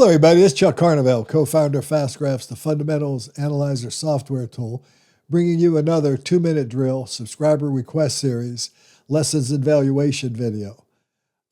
Hello, everybody. It's Chuck Carnevale, co-founder of FastGraphs, the fundamentals analyzer software tool, bringing you another 2-minute drill subscriber request series, lessons in valuation video.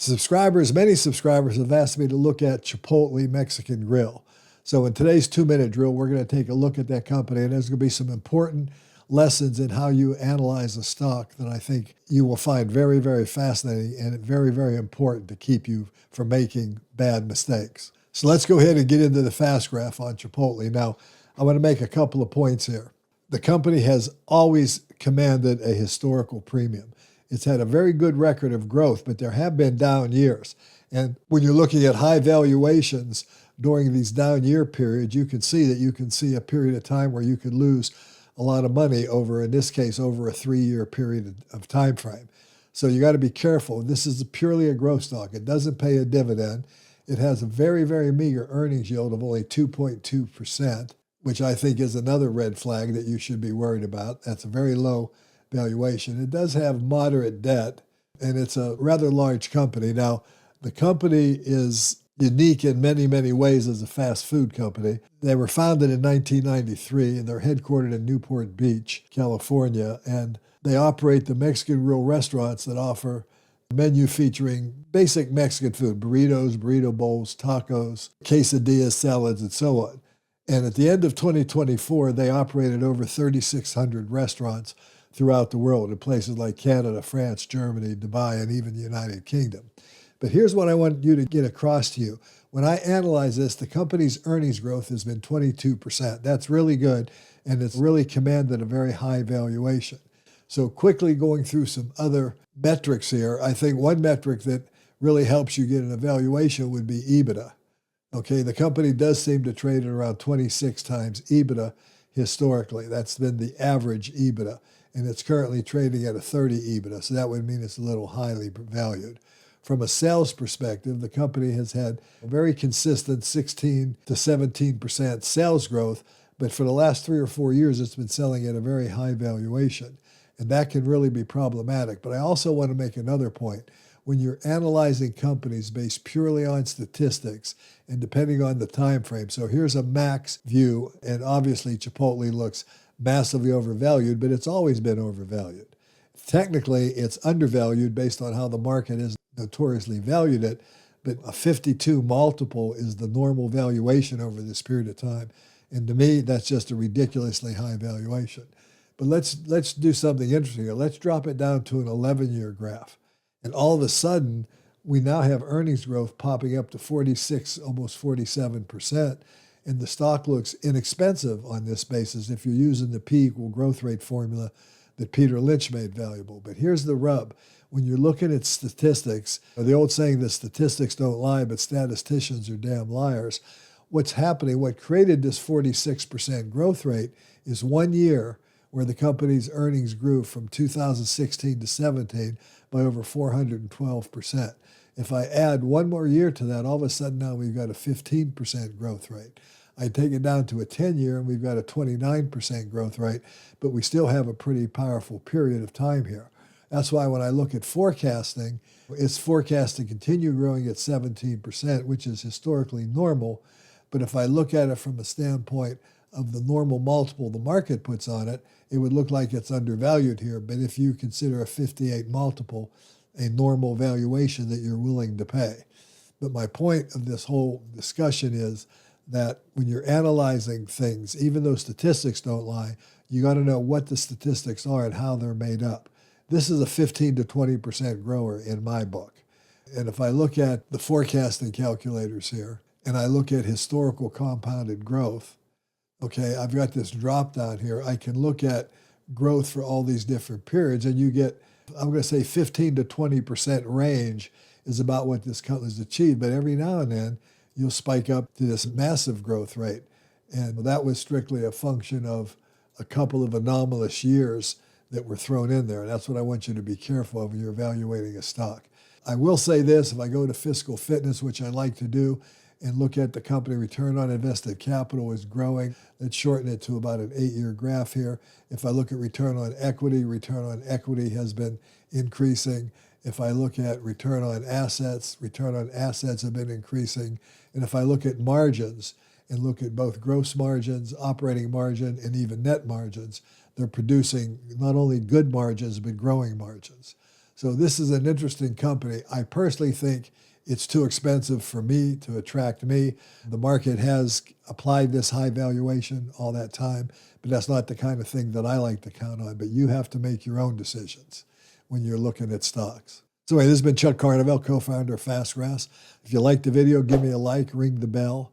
Many subscribers have asked me to look at Chipotle Mexican Grill. So in today's 2-minute drill, we're going to take a look at that company, and there's going to be some important lessons in how you analyze a stock that I think you will find very, very fascinating and very, very important to keep you from making bad mistakes. So let's go ahead and get into the fast graph on Chipotle. Now, I want to make a couple of points here. The company has always commanded a historical premium. It's had a very good record of growth, but there have been down years. And when you're looking at high valuations during these down year periods, you can see a period of time where you could lose a lot of money over, in this case, over a 3-year period of time frame. So you got to be careful. This is purely a growth stock. It doesn't pay a dividend. It has a very, very meager earnings yield of only 2.2%, which I think is another red flag that you should be worried about. That's a very low valuation. It does have moderate debt, and it's a rather large company. Now, the company is unique in many, many ways as a fast food company. They were founded in 1993, and they're headquartered in Newport Beach, California, and they operate the Mexican Grill restaurants that offer a menu featuring basic Mexican food, burritos, burrito bowls, tacos, quesadillas, salads, and so on. And at the end of 2024, they operated over 3,600 restaurants throughout the world in places like Canada, France, Germany, Dubai, and even the United Kingdom. But here's what I want you to get across to you. When I analyze this, the company's earnings growth has been 22%. That's really good, and it's really commanded a very high valuation. So quickly going through some other metrics here, I think one metric that really helps you get an evaluation would be EBITDA. Okay, the company does seem to trade at around 26 times EBITDA historically. That's been the average EBITDA, and it's currently trading at a 30 EBITDA, so that would mean it's a little highly valued. From a sales perspective, the company has had a very consistent 16 to 17% sales growth, but for the last 3 or 4 years, it's been selling at a very high valuation. And that can really be problematic. But I also want to make another point. When you're analyzing companies based purely on statistics and depending on the time frame, so here's a max view, and obviously Chipotle looks massively overvalued, but it's always been overvalued. Technically, it's undervalued based on how the market has notoriously valued it, but a 52 multiple is the normal valuation over this period of time. And to me, that's just a ridiculously high valuation. But let's do something interesting here. Let's drop it down to an 11-year graph. And all of a sudden, we now have earnings growth popping up to 46, almost 47%. And the stock looks inexpensive on this basis if you're using the P = growth rate formula that Peter Lynch made valuable. But here's the rub. When you're looking at statistics, the old saying that statistics don't lie, but statisticians are damn liars. What's happening, what created this 46% growth rate is 1 year where the company's earnings grew from 2016 to 17 by over 412%. If I add 1 more year to that, all of a sudden now we've got a 15% growth rate. I take it down to a 10-year and we've got a 29% growth rate, but we still have a pretty powerful period of time here. That's why when I look at forecasting, it's forecast to continue growing at 17%, which is historically normal. But if I look at it from a standpoint of the normal multiple the market puts on it, it would look like it's undervalued here. But if you consider a 58 multiple a normal valuation that you're willing to pay. But my point of this whole discussion is that when you're analyzing things, even though statistics don't lie, you got to know what the statistics are and how they're made up. This is a 15 to 20% grower in my book. And if I look at the forecasting calculators here, and I look at historical compounded growth, okay, I've got this drop down here. I can look at growth for all these different periods, and you get, I'm going to say 15 to 20% range is about what this company's achieved. But every now and then, you'll spike up to this massive growth rate. And that was strictly a function of a couple of anomalous years that were thrown in there. And that's what I want you to be careful of when you're evaluating a stock. I will say this, if I go to fiscal fitness, which I like to do, and look at the company return on invested capital is growing, let's shorten it to about an 8-year graph here. If I look at return on equity has been increasing. If I look at return on assets have been increasing. And if I look at margins and look at both gross margins, operating margin, and even net margins, they're producing not only good margins, but growing margins. So this is an interesting company. I personally think it's too expensive for me to attract me. The market has applied this high valuation all that time, but that's not the kind of thing that I like to count on. But you have to make your own decisions when you're looking at stocks. So anyway, this has been Chuck Carnevale, co-founder of FastGraphs. If you like the video, give me a like, ring the bell.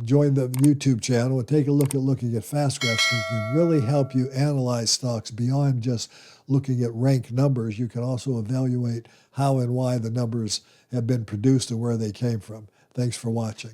Join the YouTube channel and take a look at looking at FastGraphs, because it can really help you analyze stocks beyond just looking at rank numbers. You can also evaluate how and why the numbers have been produced and where they came from. Thanks for watching.